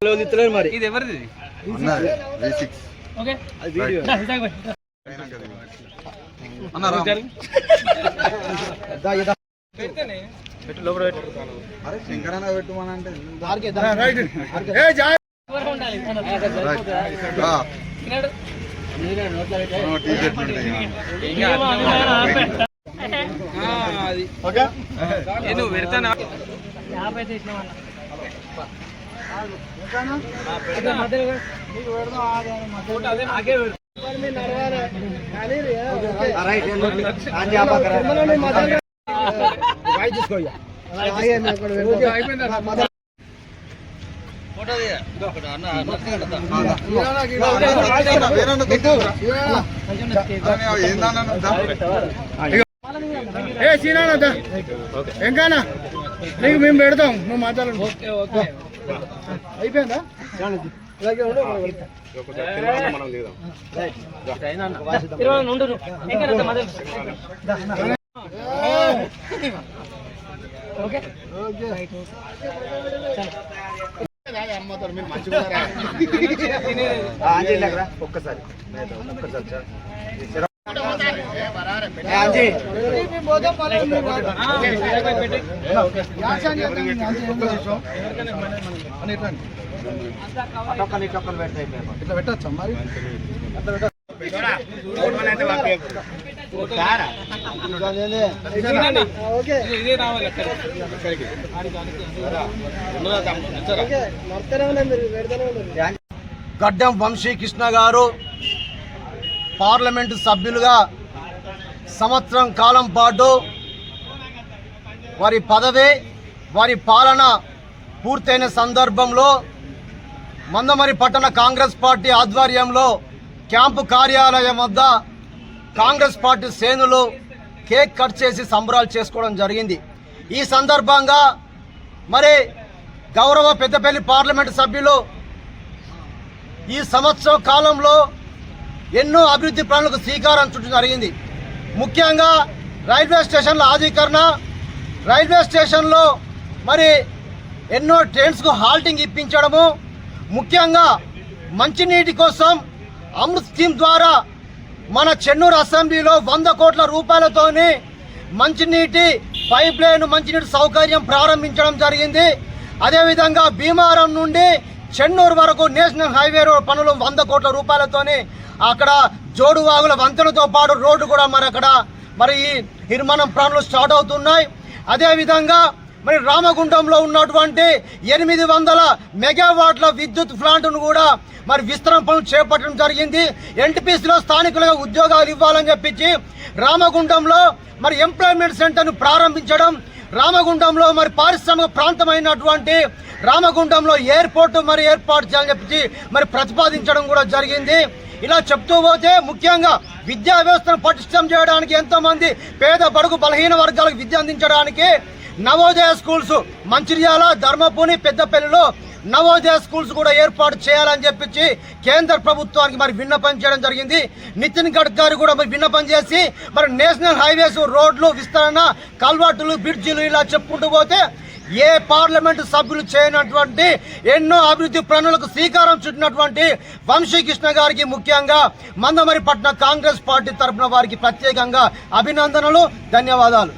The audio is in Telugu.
మరి ఇది ఎవరిది? ఓకే అది వీడియో అన్న రా పెట్టనే పెట్టు లోపల పెట్టు. అరే శంకరన్న పెట్టుమనంటే దార్కే రైట్ ఏ జాయ్ ఉండాలి రా తినడు నీరే నోట్ల పెట్టు టీ-షర్ట్ అది ఓకే నేను వెళ్తానా 50 తీసినావన్న ఓకేనా అదే మధ్యలో నీకు వెడదాం మధ్యలో అదే ఆగే వెడు మీ నరవాల ఖాళీ రైట్ ఆంజీ ఆపకర మధ్యలో వాయి తీసుకోయ్యా ఆగే నేను అక్కడ వెడు అయిపోయిందా ఫోటో దియ ఒకట అన్న నచ్చగడతా వేరన్న పెట్టు ఏందన్న ఏ సీనానా ఓకే ఎంకానా నీకు మేము పెడతాం నువ్వు మాట్లాడు ఓకే ఓకే అయిపోయిందా ఇలాగే ఉండు మనం లేదాం రైట్ ఉండు ఎంకానా మదన్ ఓకే ఓకే అమ్మతారు మీరు మంచిగా ఆంజీ దగ్గర ఒక్కసారి ఇట్లా పెట్టచ్చా మరి గడ్డం వంశీకృష్ణ గారు పార్లమెంటు సభ్యులుగా సంవత్సరం కాలం పాటు వారి పదవి వారి పాలన పూర్తయిన సందర్భంలో మందమరి పట్టణ కాంగ్రెస్ పార్టీ ఆధ్వర్యంలో క్యాంపు కార్యాలయం వద్ద కాంగ్రెస్ పార్టీ శ్రేణులు కేక్ కట్ చేసి సంబరాలు చేసుకోవడం జరిగింది. ఈ సందర్భంగా మరి గౌరవ పెద్దపల్లి పార్లమెంటు సభ్యులు ఈ సంవత్సరం కాలంలో ఎన్నో అభివృద్ధి పనులకు శ్రీకారం చుట్టడం జరిగింది. ముఖ్యంగా రైల్వే స్టేషన్ల ఆధీకరణ, రైల్వే స్టేషన్లో మరి ఎన్నో ట్రైన్స్కు హాల్టింగ్ ఇప్పించడము, ముఖ్యంగా మంచినీటి కోసం అమృత్ స్కీమ్ ద్వారా మన చెన్నూరు అసెంబ్లీలో 100 కోట్ల రూపాయలతోని మంచినీటి పైప్ లైన్ మంచినీటి సౌకర్యం ప్రారంభించడం జరిగింది. అదేవిధంగా భీమారం నుండి చెన్నూరు వరకు నేషనల్ హైవే రోడ్ పనులు 100 కోట్ల రూపాయలతోని అక్కడ జోడువాగుల వంతెనతో పాటు రోడ్డు కూడా మరి అక్కడ మరి ఈ నిర్మాణం పనులు స్టార్ట్ అవుతున్నాయి. అదేవిధంగా మరి రామగుండంలో ఉన్నటువంటి 800 మెగావాట్ల విద్యుత్ ప్లాంట్ను కూడా మరి విస్తరణ పనులు చేపట్టడం జరిగింది. ఎన్టీపీసీలో స్థానికులుగా ఉద్యోగాలు ఇవ్వాలని చెప్పించి రామగుండంలో మరి ఎంప్లాయ్మెంట్ సెంటర్ను ప్రారంభించడం, రామగుండంలో మరి పారిశ్రామిక ప్రాంతమైనటువంటి రామగుండంలో ఎయిర్పోర్టు మరి ఏర్పాటు చేయాలని చెప్పించి మరి ప్రతిపాదించడం కూడా జరిగింది. ఇలా చెప్తూ పోతే ముఖ్యంగా విద్యా వ్యవస్థను పటిష్టం చేయడానికి ఎంతోమంది పేద బడుగు బలహీన వర్గాలకు విద్య అందించడానికి నవోదయ స్కూల్స్ మంచిర్యాల, ధర్మపురి, పెద్దపల్లిలో నవోదయ స్కూల్స్ కూడా ఏర్పాటు చేయాలని చెప్పించి కేంద్ర ప్రభుత్వానికి మరి విన్నపం చేయడం జరిగింది. నితిన్ గడ్కరీ కూడా మరి విన్నపం చేసి మరి నేషనల్ హైవేస్, రోడ్లు విస్తరణ, కల్వర్టులు, బ్రిడ్జిలు ఇలా చెప్పుకుంటూ పోతే ఏ పార్లమెంటు సభ్యులు చేయనటువంటి ఎన్నో అభివృద్ధి పనులకు శ్రీకారం చుట్టినటువంటి వంశీకృష్ణ గారికి ముఖ్యంగా మందమరి పట్టణ కాంగ్రెస్ పార్టీ తరఫున వారికి ప్రత్యేకంగా అభినందనలు, ధన్యవాదాలు.